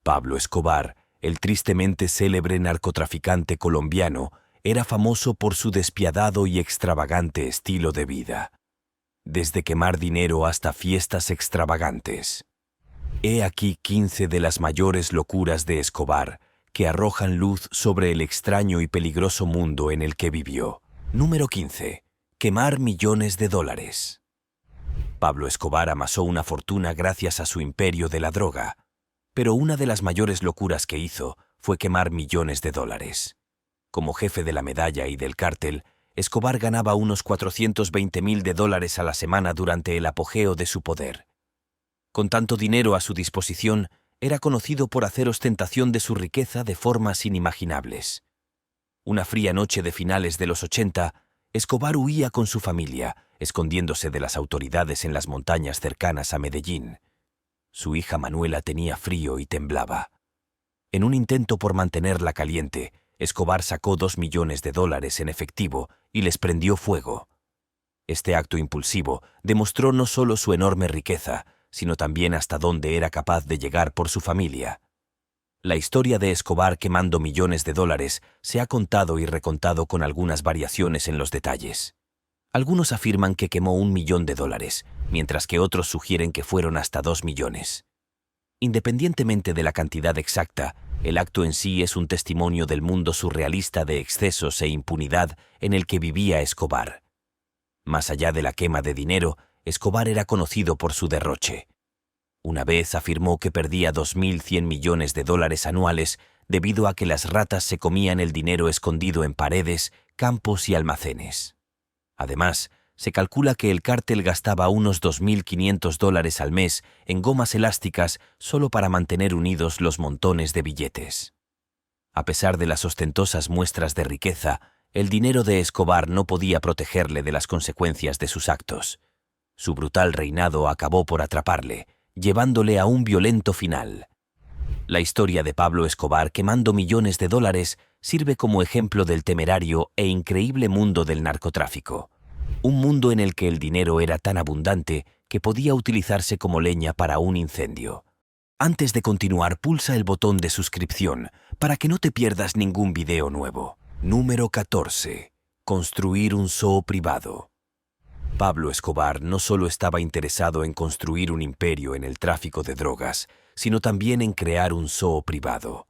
Pablo Escobar, el tristemente célebre narcotraficante colombiano, era famoso por su despiadado y extravagante estilo de vida. Desde quemar dinero hasta fiestas extravagantes. He aquí 15 de las mayores locuras de Escobar, que arrojan luz sobre el extraño y peligroso mundo en el que vivió. Número 15. Quemar millones de dólares. Pablo Escobar amasó una fortuna gracias a su imperio de la droga, pero una de las mayores locuras que hizo fue quemar millones de dólares. Como jefe de la medalla y del cártel, Escobar ganaba unos 420,000 dólares a la semana durante el apogeo de su poder. Con tanto dinero a su disposición, era conocido por hacer ostentación de su riqueza de formas inimaginables. Una fría noche de finales de los 80, Escobar huía con su familia, escondiéndose de las autoridades en las montañas cercanas a Medellín. Su hija Manuela tenía frío y temblaba. En un intento por mantenerla caliente, Escobar sacó 2 millones de dólares en efectivo y les prendió fuego. Este acto impulsivo demostró no solo su enorme riqueza, sino también hasta dónde era capaz de llegar por su familia. La historia de Escobar quemando millones de dólares se ha contado y recontado con algunas variaciones en los detalles. Algunos afirman que quemó 1 millón de dólares, mientras que otros sugieren que fueron hasta 2 millones. Independientemente de la cantidad exacta, el acto en sí es un testimonio del mundo surrealista de excesos e impunidad en el que vivía Escobar. Más allá de la quema de dinero, Escobar era conocido por su derroche. Una vez afirmó que perdía 2.100 millones de dólares anuales debido a que las ratas se comían el dinero escondido en paredes, campos y almacenes. Además, se calcula que el cártel gastaba unos 2.500 dólares al mes en gomas elásticas solo para mantener unidos los montones de billetes. A pesar de las ostentosas muestras de riqueza, el dinero de Escobar no podía protegerle de las consecuencias de sus actos. Su brutal reinado acabó por atraparle, llevándole a un violento final. La historia de Pablo Escobar quemando millones de dólares sirve como ejemplo del temerario e increíble mundo del narcotráfico. Un mundo en el que el dinero era tan abundante que podía utilizarse como leña para un incendio. Antes de continuar, pulsa el botón de suscripción para que no te pierdas ningún video nuevo. Número 14. Construir un zoo privado. Pablo Escobar no solo estaba interesado en construir un imperio en el tráfico de drogas, sino también en crear un zoo privado.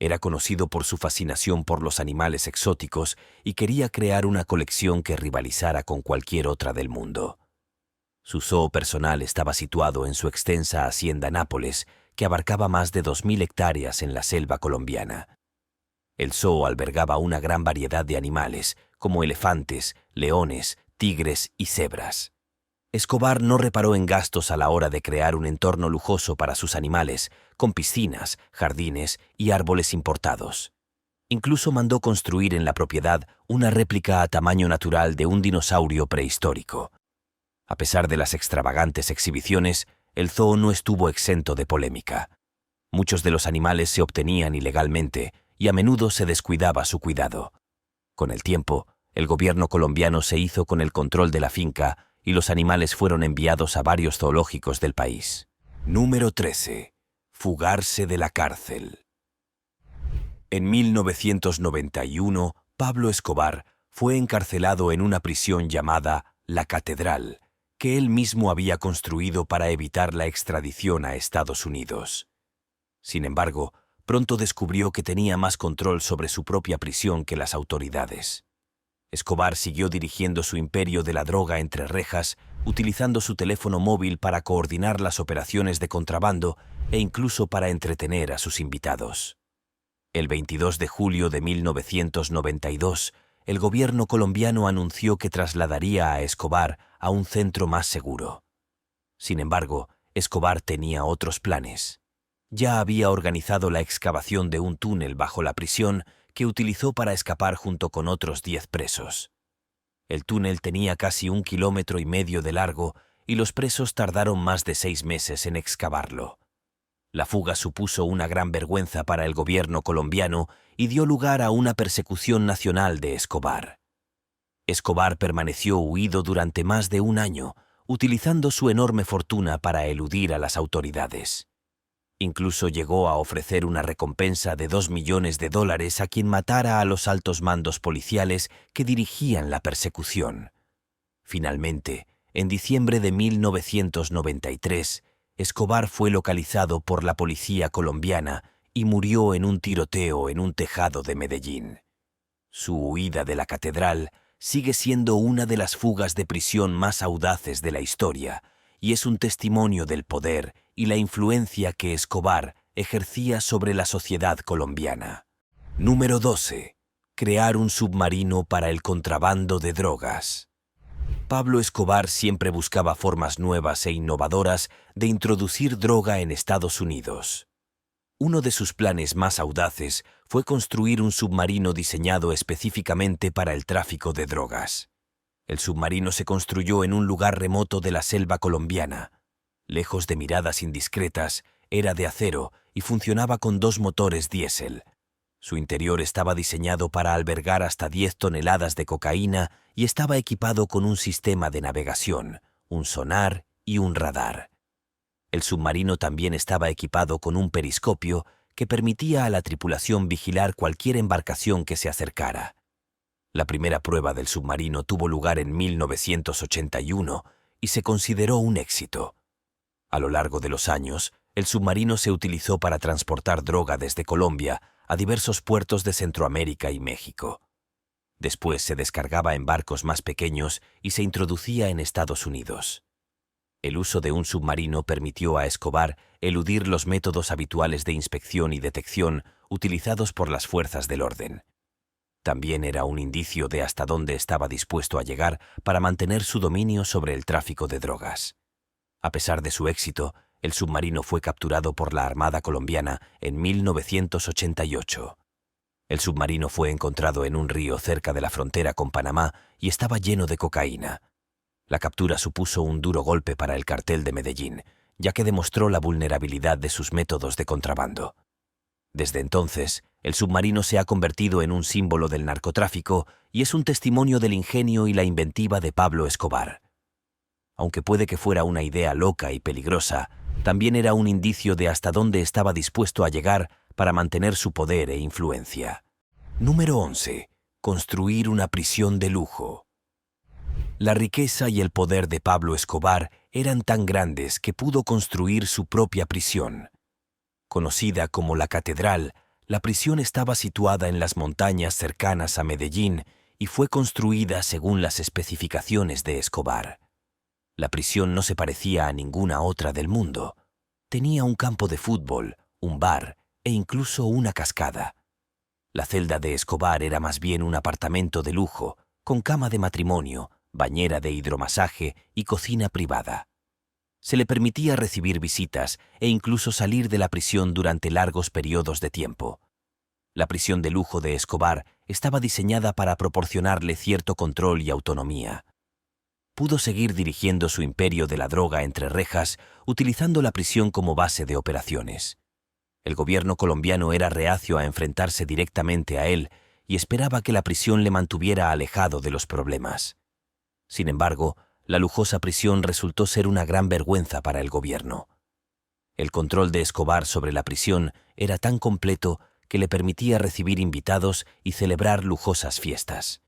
Era conocido por su fascinación por los animales exóticos y quería crear una colección que rivalizara con cualquier otra del mundo. Su zoo personal estaba situado en su extensa hacienda Nápoles, que abarcaba más de 2.000 hectáreas en la selva colombiana. El zoo albergaba una gran variedad de animales, como elefantes, leones, tigres y cebras. Escobar no reparó en gastos a la hora de crear un entorno lujoso para sus animales, con piscinas, jardines y árboles importados. Incluso mandó construir en la propiedad una réplica a tamaño natural de un dinosaurio prehistórico. A pesar de las extravagantes exhibiciones, el zoo no estuvo exento de polémica. Muchos de los animales se obtenían ilegalmente y a menudo se descuidaba su cuidado. Con el tiempo, el gobierno colombiano se hizo con el control de la finca y los animales fueron enviados a varios zoológicos del país. Número 13. Fugarse de la cárcel. En 1991, Pablo Escobar fue encarcelado en una prisión llamada La Catedral, que él mismo había construido para evitar la extradición a Estados Unidos. Sin embargo, pronto descubrió que tenía más control sobre su propia prisión que las autoridades. Escobar siguió dirigiendo su imperio de la droga entre rejas, utilizando su teléfono móvil para coordinar las operaciones de contrabando e incluso para entretener a sus invitados. El 22 de julio de 1992, el gobierno colombiano anunció que trasladaría a Escobar a un centro más seguro. Sin embargo, Escobar tenía otros planes. Ya había organizado la excavación de un túnel bajo la prisión que utilizó para escapar junto con otros 10 presos. El túnel tenía casi 1,5 kilómetros de largo y los presos tardaron más de 6 meses en excavarlo. La fuga supuso una gran vergüenza para el gobierno colombiano y dio lugar a una persecución nacional de Escobar. Escobar permaneció huido durante más de un año, utilizando su enorme fortuna para eludir a las autoridades. Incluso llegó a ofrecer una recompensa de $2 millones a quien matara a los altos mandos policiales que dirigían la persecución. Finalmente, en diciembre de 1993, Escobar fue localizado por la policía colombiana y murió en un tiroteo en un tejado de Medellín. Su huida de la catedral sigue siendo una de las fugas de prisión más audaces de la historia y es un testimonio del poder y la influencia que Escobar ejercía sobre la sociedad colombiana. Número 12. Crear un submarino para el contrabando de drogas. Pablo Escobar siempre buscaba formas nuevas e innovadoras de introducir droga en Estados Unidos. Uno de sus planes más audaces fue construir un submarino diseñado específicamente para el tráfico de drogas. El submarino se construyó en un lugar remoto de la selva colombiana. Lejos de miradas indiscretas, era de acero y funcionaba con 2 motores diésel. Su interior estaba diseñado para albergar hasta 10 toneladas de cocaína y estaba equipado con un sistema de navegación, un sonar y un radar. El submarino también estaba equipado con un periscopio que permitía a la tripulación vigilar cualquier embarcación que se acercara. La primera prueba del submarino tuvo lugar en 1981 y se consideró un éxito. A lo largo de los años, el submarino se utilizó para transportar droga desde Colombia a diversos puertos de Centroamérica y México. Después se descargaba en barcos más pequeños y se introducía en Estados Unidos. El uso de un submarino permitió a Escobar eludir los métodos habituales de inspección y detección utilizados por las fuerzas del orden. También era un indicio de hasta dónde estaba dispuesto a llegar para mantener su dominio sobre el tráfico de drogas. A pesar de su éxito, el submarino fue capturado por la Armada colombiana en 1988. El submarino fue encontrado en un río cerca de la frontera con Panamá y estaba lleno de cocaína. La captura supuso un duro golpe para el cartel de Medellín, ya que demostró la vulnerabilidad de sus métodos de contrabando. Desde entonces, el submarino se ha convertido en un símbolo del narcotráfico y es un testimonio del ingenio y la inventiva de Pablo Escobar. Aunque puede que fuera una idea loca y peligrosa, también era un indicio de hasta dónde estaba dispuesto a llegar para mantener su poder e influencia. Número 11. Construir una prisión de lujo. La riqueza y el poder de Pablo Escobar eran tan grandes que pudo construir su propia prisión. Conocida como la Catedral, la prisión estaba situada en las montañas cercanas a Medellín y fue construida según las especificaciones de Escobar. La prisión no se parecía a ninguna otra del mundo. Tenía un campo de fútbol, un bar e incluso una cascada. La celda de Escobar era más bien un apartamento de lujo, con cama de matrimonio, bañera de hidromasaje y cocina privada. Se le permitía recibir visitas e incluso salir de la prisión durante largos periodos de tiempo. La prisión de lujo de Escobar estaba diseñada para proporcionarle cierto control y autonomía. Pudo seguir dirigiendo su imperio de la droga entre rejas, utilizando la prisión como base de operaciones. El gobierno colombiano era reacio a enfrentarse directamente a él y esperaba que la prisión le mantuviera alejado de los problemas. Sin embargo, la lujosa prisión resultó ser una gran vergüenza para el gobierno. El control de Escobar sobre la prisión era tan completo que le permitía recibir invitados y celebrar lujosas fiestas.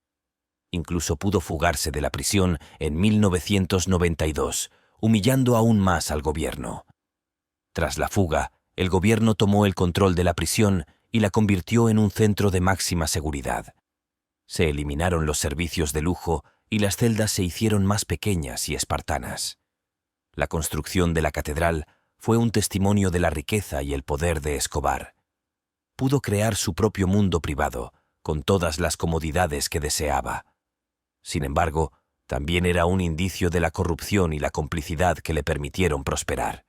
Incluso pudo fugarse de la prisión en 1992, humillando aún más al gobierno. Tras la fuga, el gobierno tomó el control de la prisión y la convirtió en un centro de máxima seguridad. Se eliminaron los servicios de lujo y las celdas se hicieron más pequeñas y espartanas. La construcción de la catedral fue un testimonio de la riqueza y el poder de Escobar. Pudo crear su propio mundo privado, con todas las comodidades que deseaba. Sin embargo, también era un indicio de la corrupción y la complicidad que le permitieron prosperar.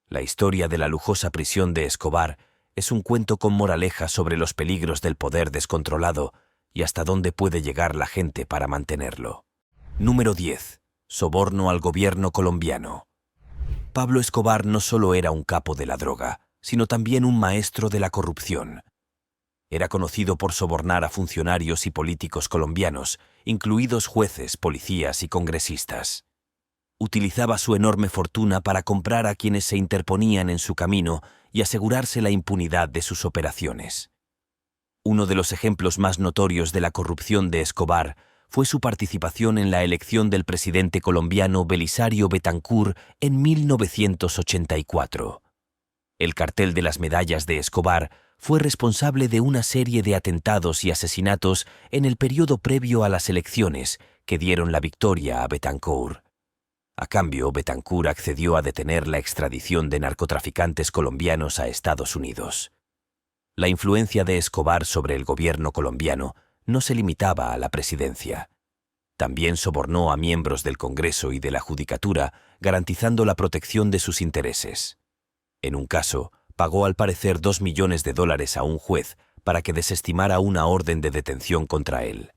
La historia de la lujosa prisión de Escobar es un cuento con moraleja sobre los peligros del poder descontrolado y hasta dónde puede llegar la gente para mantenerlo. Número 10. Soborno al gobierno colombiano. Pablo Escobar no solo era un capo de la droga, sino también un maestro de la corrupción. Era conocido por sobornar a funcionarios y políticos colombianos, incluidos jueces, policías y congresistas. Utilizaba su enorme fortuna para comprar a quienes se interponían en su camino y asegurarse la impunidad de sus operaciones. Uno de los ejemplos más notorios de la corrupción de Escobar fue su participación en la elección del presidente colombiano Belisario Betancur en 1984. El cartel de las medallas de Escobar fue responsable de una serie de atentados y asesinatos en el periodo previo a las elecciones que dieron la victoria a Betancur. A cambio, Betancur accedió a detener la extradición de narcotraficantes colombianos a Estados Unidos. La influencia de Escobar sobre el gobierno colombiano no se limitaba a la presidencia. También sobornó a miembros del Congreso y de la Judicatura, garantizando la protección de sus intereses. En un caso, pagó al parecer $2 millones a un juez para que desestimara una orden de detención contra él.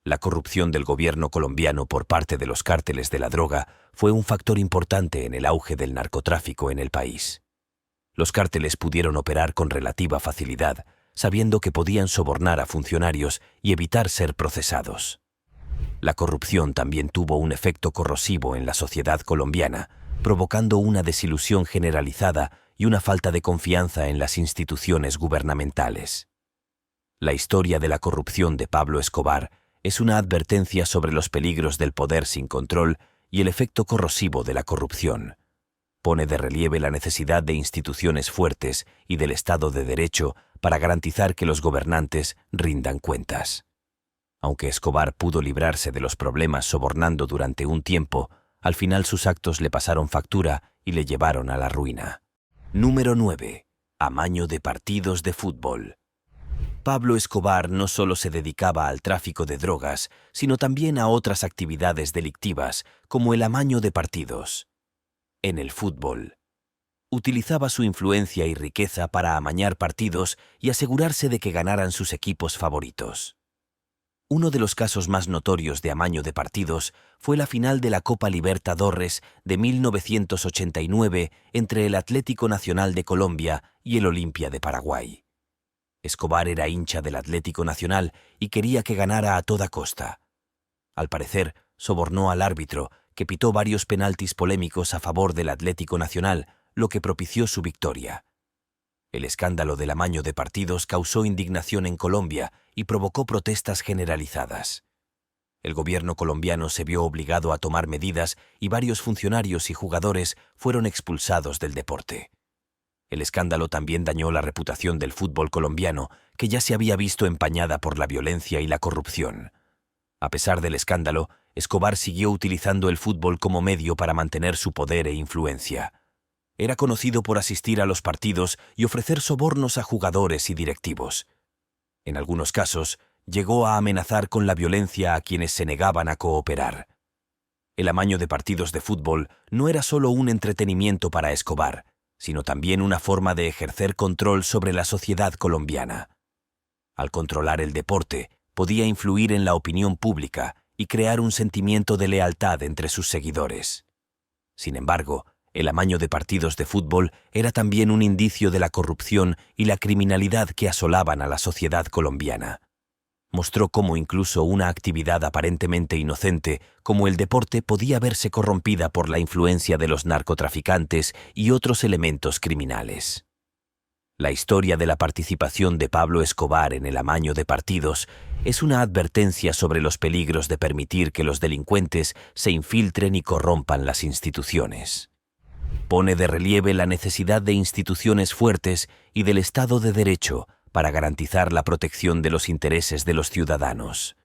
La corrupción del gobierno colombiano por parte de los cárteles de la droga fue un factor importante en el auge del narcotráfico en el país. Los cárteles pudieron operar con relativa facilidad, sabiendo que podían sobornar a funcionarios y evitar ser procesados. La corrupción también tuvo un efecto corrosivo en la sociedad colombiana, provocando una desilusión generalizada y una falta de confianza en las instituciones gubernamentales. La historia de la corrupción de Pablo Escobar es una advertencia sobre los peligros del poder sin control y el efecto corrosivo de la corrupción. Pone de relieve la necesidad de instituciones fuertes y del Estado de Derecho para garantizar que los gobernantes rindan cuentas. Aunque Escobar pudo librarse de los problemas sobornando durante un tiempo, al final sus actos le pasaron factura y le llevaron a la ruina. Número 9. Amaño de partidos de fútbol. Pablo Escobar no solo se dedicaba al tráfico de drogas, sino también a otras actividades delictivas, como el amaño de partidos. En el fútbol, utilizaba su influencia y riqueza para amañar partidos y asegurarse de que ganaran sus equipos favoritos. Uno de los casos más notorios de amaño de partidos fue la final de la Copa Libertadores de 1989 entre el Atlético Nacional de Colombia y el Olimpia de Paraguay. Escobar era hincha del Atlético Nacional y quería que ganara a toda costa. Al parecer, sobornó al árbitro, que pitó varios penaltis polémicos a favor del Atlético Nacional, lo que propició su victoria. El escándalo del amaño de partidos causó indignación en Colombia y provocó protestas generalizadas. El gobierno colombiano se vio obligado a tomar medidas y varios funcionarios y jugadores fueron expulsados del deporte. El escándalo también dañó la reputación del fútbol colombiano, que ya se había visto empañada por la violencia y la corrupción. A pesar del escándalo, Escobar siguió utilizando el fútbol como medio para mantener su poder e influencia. Era conocido por asistir a los partidos y ofrecer sobornos a jugadores y directivos. En algunos casos, llegó a amenazar con la violencia a quienes se negaban a cooperar. El amaño de partidos de fútbol no era solo un entretenimiento para Escobar, sino también una forma de ejercer control sobre la sociedad colombiana. Al controlar el deporte, podía influir en la opinión pública y crear un sentimiento de lealtad entre sus seguidores. Sin embargo, el amaño de partidos de fútbol era también un indicio de la corrupción y la criminalidad que asolaban a la sociedad colombiana. Mostró cómo incluso una actividad aparentemente inocente como el deporte podía verse corrompida por la influencia de los narcotraficantes y otros elementos criminales. La historia de la participación de Pablo Escobar en el amaño de partidos es una advertencia sobre los peligros de permitir que los delincuentes se infiltren y corrompan las instituciones. Pone de relieve la necesidad de instituciones fuertes y del Estado de Derecho para garantizar la protección de los intereses de los ciudadanos.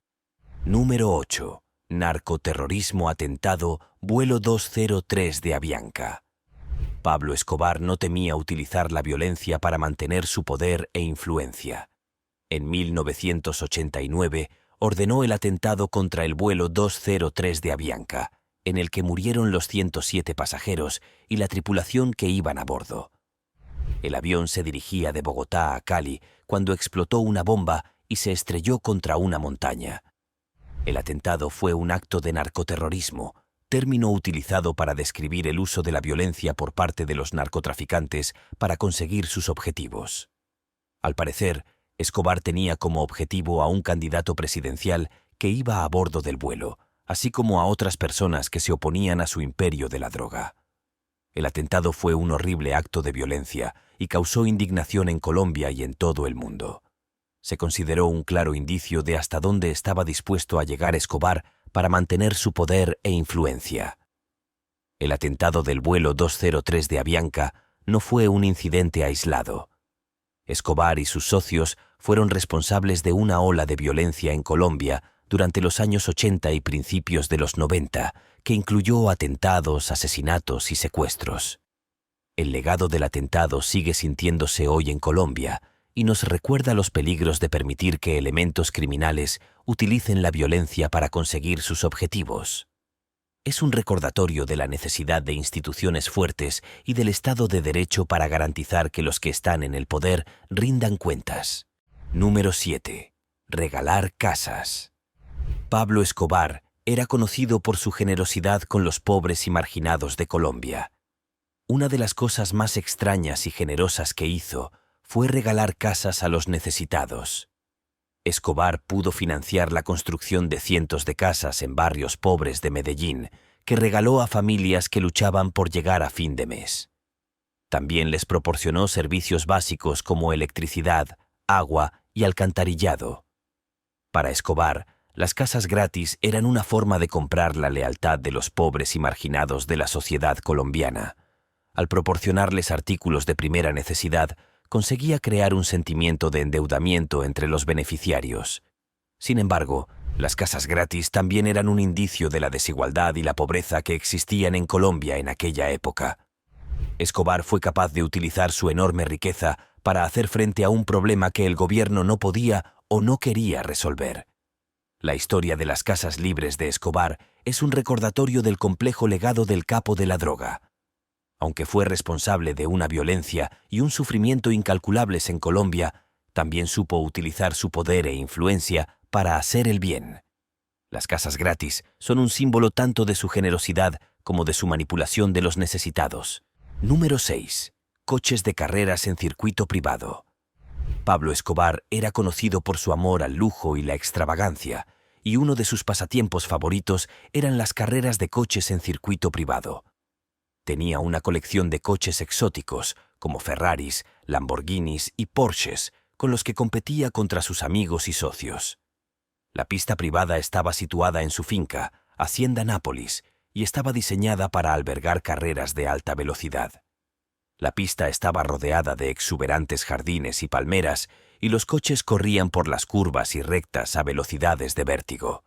Número 8. Narcoterrorismo atentado, vuelo 203 de Avianca. Pablo Escobar no temía utilizar la violencia para mantener su poder e influencia. En 1989 ordenó el atentado contra el vuelo 203 de Avianca, en el que murieron los 107 pasajeros y la tripulación que iban a bordo. El avión se dirigía de Bogotá a Cali cuando explotó una bomba y se estrelló contra una montaña. El atentado fue un acto de narcoterrorismo, término utilizado para describir el uso de la violencia por parte de los narcotraficantes para conseguir sus objetivos. Al parecer, Escobar tenía como objetivo a un candidato presidencial que iba a bordo del vuelo, así como a otras personas que se oponían a su imperio de la droga. El atentado fue un horrible acto de violencia y causó indignación en Colombia y en todo el mundo. Se consideró un claro indicio de hasta dónde estaba dispuesto a llegar Escobar para mantener su poder e influencia. El atentado del vuelo 203 de Avianca no fue un incidente aislado. Escobar y sus socios fueron responsables de una ola de violencia en Colombia durante los años 80 y principios de los 90, que incluyó atentados, asesinatos y secuestros. El legado del atentado sigue sintiéndose hoy en Colombia y nos recuerda los peligros de permitir que elementos criminales utilicen la violencia para conseguir sus objetivos. Es un recordatorio de la necesidad de instituciones fuertes y del Estado de Derecho para garantizar que los que están en el poder rindan cuentas. Número 7. Regalar casas. Pablo Escobar era conocido por su generosidad con los pobres y marginados de Colombia. Una de las cosas más extrañas y generosas que hizo fue regalar casas a los necesitados. Escobar pudo financiar la construcción de cientos de casas en barrios pobres de Medellín, que regaló a familias que luchaban por llegar a fin de mes. También les proporcionó servicios básicos como electricidad, agua y alcantarillado. Para Escobar, las casas gratis eran una forma de comprar la lealtad de los pobres y marginados de la sociedad colombiana. Al proporcionarles artículos de primera necesidad, conseguía crear un sentimiento de endeudamiento entre los beneficiarios. Sin embargo, las casas gratis también eran un indicio de la desigualdad y la pobreza que existían en Colombia en aquella época. Escobar fue capaz de utilizar su enorme riqueza para hacer frente a un problema que el gobierno no podía o no quería resolver. La historia de las casas libres de Escobar es un recordatorio del complejo legado del capo de la droga. Aunque fue responsable de una violencia y un sufrimiento incalculables en Colombia, también supo utilizar su poder e influencia para hacer el bien. Las casas gratis son un símbolo tanto de su generosidad como de su manipulación de los necesitados. Número 6. Coches de carreras en circuito privado. Pablo Escobar era conocido por su amor al lujo y la extravagancia, y uno de sus pasatiempos favoritos eran las carreras de coches en circuito privado. Tenía una colección de coches exóticos, como Ferraris, Lamborghinis y Porsches, con los que competía contra sus amigos y socios. La pista privada estaba situada en su finca, Hacienda Nápoles, y estaba diseñada para albergar carreras de alta velocidad. La pista estaba rodeada de exuberantes jardines y palmeras, y los coches corrían por las curvas y rectas a velocidades de vértigo.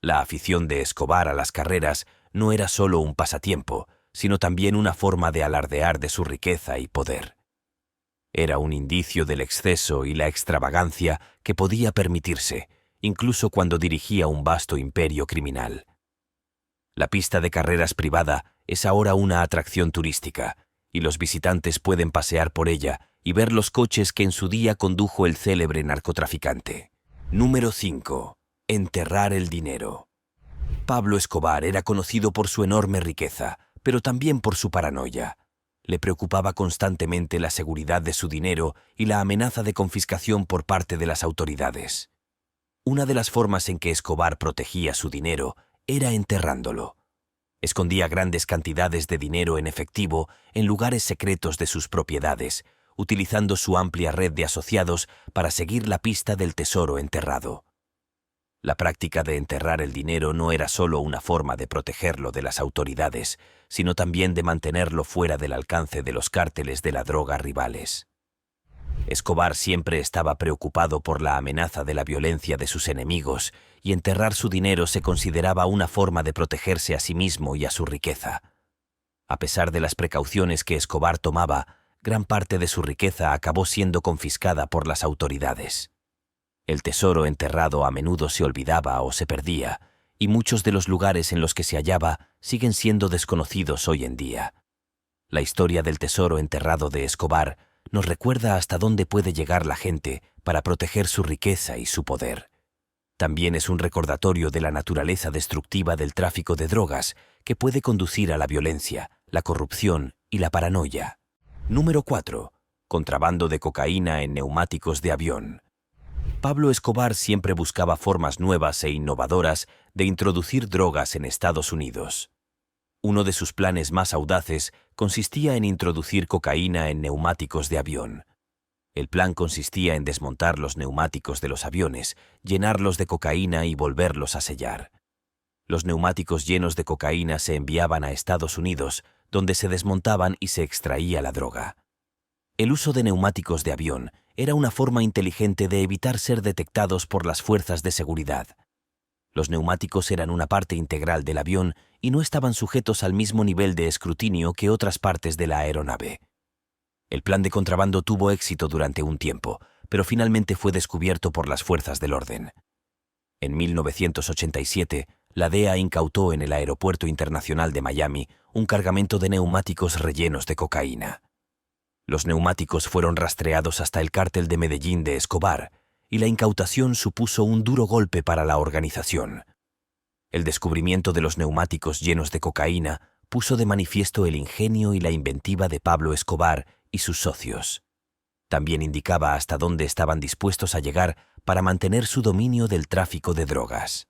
La afición de Escobar a las carreras no era solo un pasatiempo, sino también una forma de alardear de su riqueza y poder. Era un indicio del exceso y la extravagancia que podía permitirse, incluso cuando dirigía un vasto imperio criminal. La pista de carreras privada es ahora una atracción turística, y los visitantes pueden pasear por ella y ver los coches que en su día condujo el célebre narcotraficante. Número 5. Enterrar el dinero. Pablo Escobar era conocido por su enorme riqueza, pero también por su paranoia. Le preocupaba constantemente la seguridad de su dinero y la amenaza de confiscación por parte de las autoridades. Una de las formas en que Escobar protegía su dinero era enterrándolo. Escondía grandes cantidades de dinero en efectivo en lugares secretos de sus propiedades, utilizando su amplia red de asociados para seguir la pista del tesoro enterrado. La práctica de enterrar el dinero no era solo una forma de protegerlo de las autoridades, sino también de mantenerlo fuera del alcance de los cárteles de la droga rivales. Escobar siempre estaba preocupado por la amenaza de la violencia de sus enemigos, y enterrar su dinero se consideraba una forma de protegerse a sí mismo y a su riqueza. A pesar de las precauciones que Escobar tomaba, gran parte de su riqueza acabó siendo confiscada por las autoridades. El tesoro enterrado a menudo se olvidaba o se perdía, y muchos de los lugares en los que se hallaba siguen siendo desconocidos hoy en día. La historia del tesoro enterrado de Escobar nos recuerda hasta dónde puede llegar la gente para proteger su riqueza y su poder. También es un recordatorio de la naturaleza destructiva del tráfico de drogas, que puede conducir a la violencia, la corrupción y la paranoia. Número 4. Contrabando de cocaína en neumáticos de avión. Pablo Escobar siempre buscaba formas nuevas e innovadoras de introducir drogas en Estados Unidos. Uno de sus planes más audaces consistía en introducir cocaína en neumáticos de avión. El plan consistía en desmontar los neumáticos de los aviones, llenarlos de cocaína y volverlos a sellar. Los neumáticos llenos de cocaína se enviaban a Estados Unidos, donde se desmontaban y se extraía la droga. El uso de neumáticos de avión era una forma inteligente de evitar ser detectados por las fuerzas de seguridad. Los neumáticos eran una parte integral del avión y no estaban sujetos al mismo nivel de escrutinio que otras partes de la aeronave. El plan de contrabando tuvo éxito durante un tiempo, pero finalmente fue descubierto por las fuerzas del orden. En 1987, la DEA incautó en el Aeropuerto Internacional de Miami un cargamento de neumáticos rellenos de cocaína. Los neumáticos fueron rastreados hasta el cártel de Medellín de Escobar, y la incautación supuso un duro golpe para la organización. El descubrimiento de los neumáticos llenos de cocaína puso de manifiesto el ingenio y la inventiva de Pablo Escobar y sus socios. También indicaba hasta dónde estaban dispuestos a llegar para mantener su dominio del tráfico de drogas.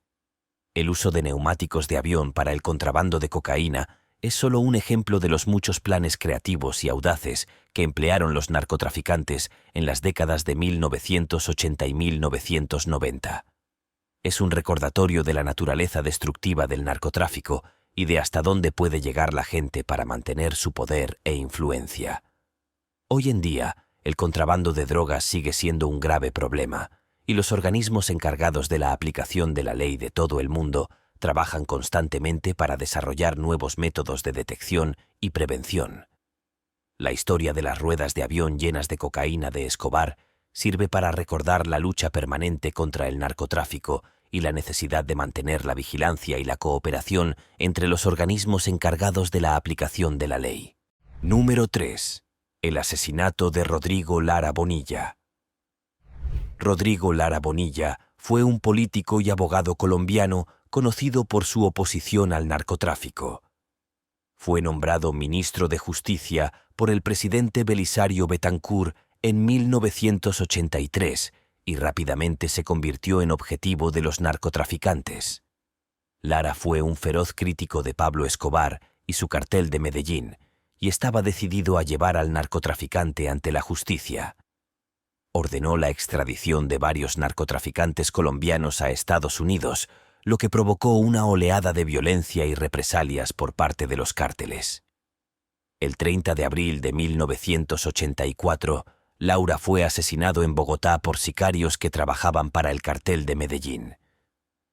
El uso de neumáticos de avión para el contrabando de cocaína es solo un ejemplo de los muchos planes creativos y audaces que emplearon los narcotraficantes en las décadas de 1980 y 1990. Es un recordatorio de la naturaleza destructiva del narcotráfico y de hasta dónde puede llegar la gente para mantener su poder e influencia. Hoy en día, el contrabando de drogas sigue siendo un grave problema, y los organismos encargados de la aplicación de la ley de todo el mundo trabajan constantemente para desarrollar nuevos métodos de detección y prevención. La historia de las ruedas de avión llenas de cocaína de Escobar sirve para recordar la lucha permanente contra el narcotráfico y la necesidad de mantener la vigilancia y la cooperación entre los organismos encargados de la aplicación de la ley. Número 3. El asesinato de Rodrigo Lara Bonilla. Rodrigo Lara Bonilla fue un político y abogado colombiano conocido por su oposición al narcotráfico. Fue nombrado ministro de Justicia por el presidente Belisario Betancur en 1983 y rápidamente se convirtió en objetivo de los narcotraficantes. Lara fue un feroz crítico de Pablo Escobar y su cartel de Medellín, y estaba decidido a llevar al narcotraficante ante la justicia. Ordenó la extradición de varios narcotraficantes colombianos a Estados Unidos, lo que provocó una oleada de violencia y represalias por parte de los cárteles. El 30 de abril de 1984, Laura fue asesinado en Bogotá por sicarios que trabajaban para el cartel de Medellín.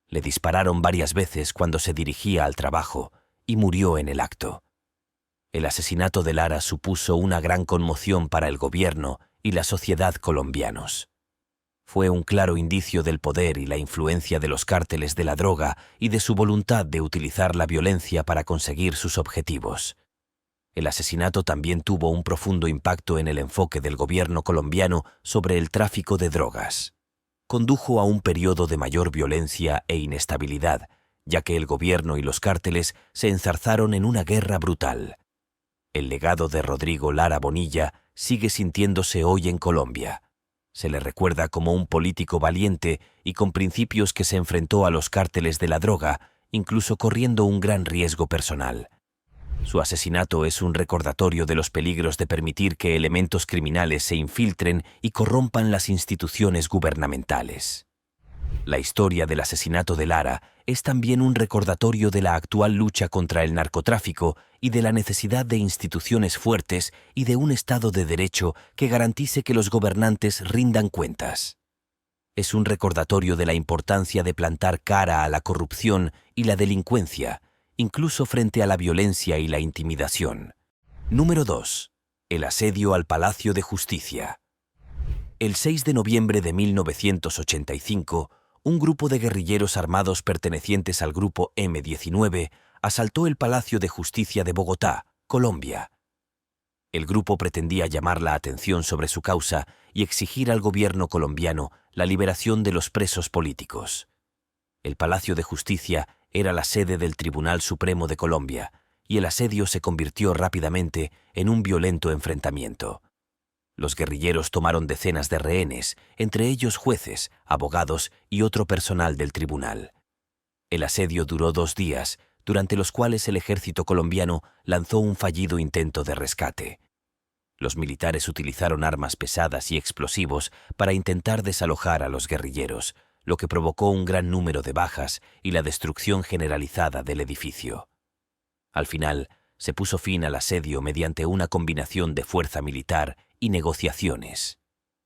Le dispararon varias veces cuando se dirigía al trabajo y murió en el acto. El asesinato de Lara supuso una gran conmoción para el gobierno y la sociedad colombianos. Fue un claro indicio del poder y la influencia de los cárteles de la droga y de su voluntad de utilizar la violencia para conseguir sus objetivos. El asesinato también tuvo un profundo impacto en el enfoque del gobierno colombiano sobre el tráfico de drogas. Condujo a un periodo de mayor violencia e inestabilidad, ya que el gobierno y los cárteles se enzarzaron en una guerra brutal. El legado de Rodrigo Lara Bonilla sigue sintiéndose hoy en Colombia. Se le recuerda como un político valiente y con principios que se enfrentó a los cárteles de la droga, incluso corriendo un gran riesgo personal. Su asesinato es un recordatorio de los peligros de permitir que elementos criminales se infiltren y corrompan las instituciones gubernamentales. La historia del asesinato de Lara es también un recordatorio de la actual lucha contra el narcotráfico y de la necesidad de instituciones fuertes y de un Estado de Derecho que garantice que los gobernantes rindan cuentas. Es un recordatorio de la importancia de plantar cara a la corrupción y la delincuencia, incluso frente a la violencia y la intimidación. Número 2. El asedio al Palacio de Justicia. El 6 de noviembre de 1985, un grupo de guerrilleros armados pertenecientes al grupo M-19 asaltó el Palacio de Justicia de Bogotá, Colombia. El grupo pretendía llamar la atención sobre su causa y exigir al gobierno colombiano la liberación de los presos políticos. El Palacio de Justicia era la sede del Tribunal Supremo de Colombia, y el asedio se convirtió rápidamente en un violento enfrentamiento. Los guerrilleros tomaron decenas de rehenes, entre ellos jueces, abogados y otro personal del tribunal. El asedio duró 2 días, durante los cuales el ejército colombiano lanzó un fallido intento de rescate. Los militares utilizaron armas pesadas y explosivos para intentar desalojar a los guerrilleros, lo que provocó un gran número de bajas y la destrucción generalizada del edificio. Al final, se puso fin al asedio mediante una combinación de fuerza militar y negociaciones.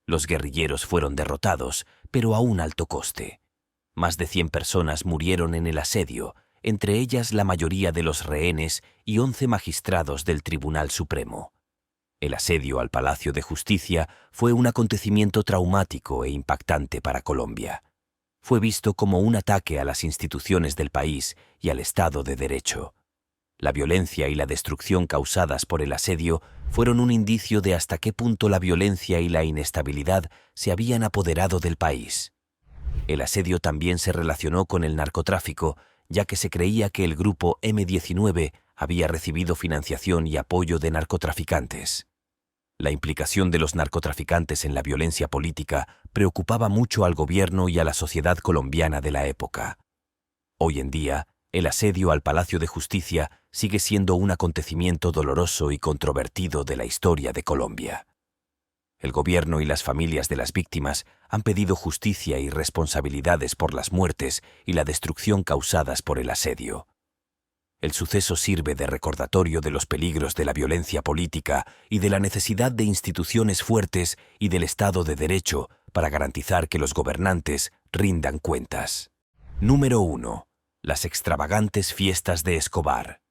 Los guerrilleros fueron derrotados, pero a un alto coste. Más de 100 personas murieron en el asedio, entre ellas la mayoría de los rehenes y 11 magistrados del Tribunal Supremo. El asedio al Palacio de Justicia fue un acontecimiento traumático e impactante para Colombia. Fue visto como un ataque a las instituciones del país y al Estado de Derecho. La violencia y la destrucción causadas por el asedio fueron un indicio de hasta qué punto la violencia y la inestabilidad se habían apoderado del país. El asedio también se relacionó con el narcotráfico, ya que se creía que el grupo M-19 había recibido financiación y apoyo de narcotraficantes. La implicación de los narcotraficantes en la violencia política preocupaba mucho al gobierno y a la sociedad colombiana de la época. Hoy en día, el asedio al Palacio de Justicia sigue siendo un acontecimiento doloroso y controvertido de la historia de Colombia. El gobierno y las familias de las víctimas han pedido justicia y responsabilidades por las muertes y la destrucción causadas por el asedio. El suceso sirve de recordatorio de los peligros de la violencia política y de la necesidad de instituciones fuertes y del Estado de Derecho para garantizar que los gobernantes rindan cuentas. Número 1. Las extravagantes fiestas de Escobar.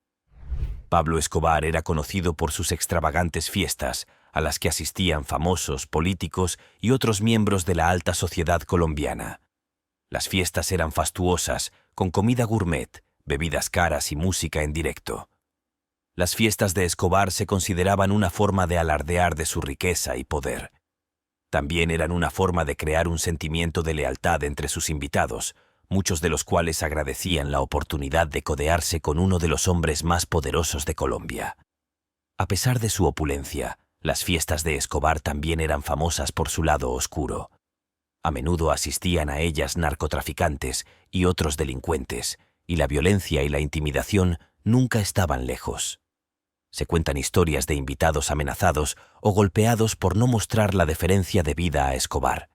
Pablo Escobar era conocido por sus extravagantes fiestas, a las que asistían famosos, políticos y otros miembros de la alta sociedad colombiana. Las fiestas eran fastuosas, con comida gourmet, bebidas caras y música en directo. Las fiestas de Escobar se consideraban una forma de alardear de su riqueza y poder. También eran una forma de crear un sentimiento de lealtad entre sus invitados, muchos de los cuales agradecían la oportunidad de codearse con uno de los hombres más poderosos de Colombia. A pesar de su opulencia, las fiestas de Escobar también eran famosas por su lado oscuro. A menudo asistían a ellas narcotraficantes y otros delincuentes, y la violencia y la intimidación nunca estaban lejos. Se cuentan historias de invitados amenazados o golpeados por no mostrar la deferencia debida a Escobar.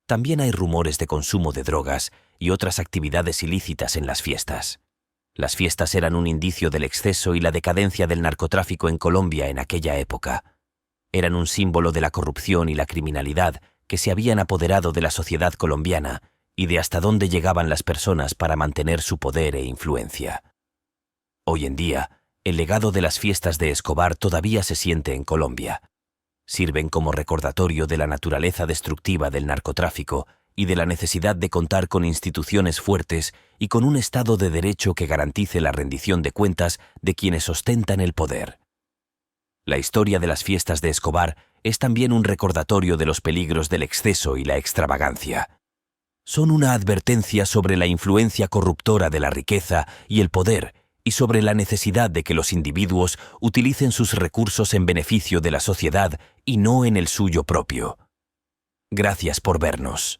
También hay rumores de consumo de drogas y otras actividades ilícitas en las fiestas. Las fiestas eran un indicio del exceso y la decadencia del narcotráfico en Colombia en aquella época. Eran un símbolo de la corrupción y la criminalidad que se habían apoderado de la sociedad colombiana y de hasta dónde llegaban las personas para mantener su poder e influencia. Hoy en día, el legado de las fiestas de Escobar todavía se siente en Colombia. Sirven como recordatorio de la naturaleza destructiva del narcotráfico y de la necesidad de contar con instituciones fuertes y con un Estado de Derecho que garantice la rendición de cuentas de quienes ostentan el poder. La historia de las fiestas de Escobar es también un recordatorio de los peligros del exceso y la extravagancia. Son una advertencia sobre la influencia corruptora de la riqueza y el poder y sobre la necesidad de que los individuos utilicen sus recursos en beneficio de la sociedad y no en el suyo propio. Gracias por vernos.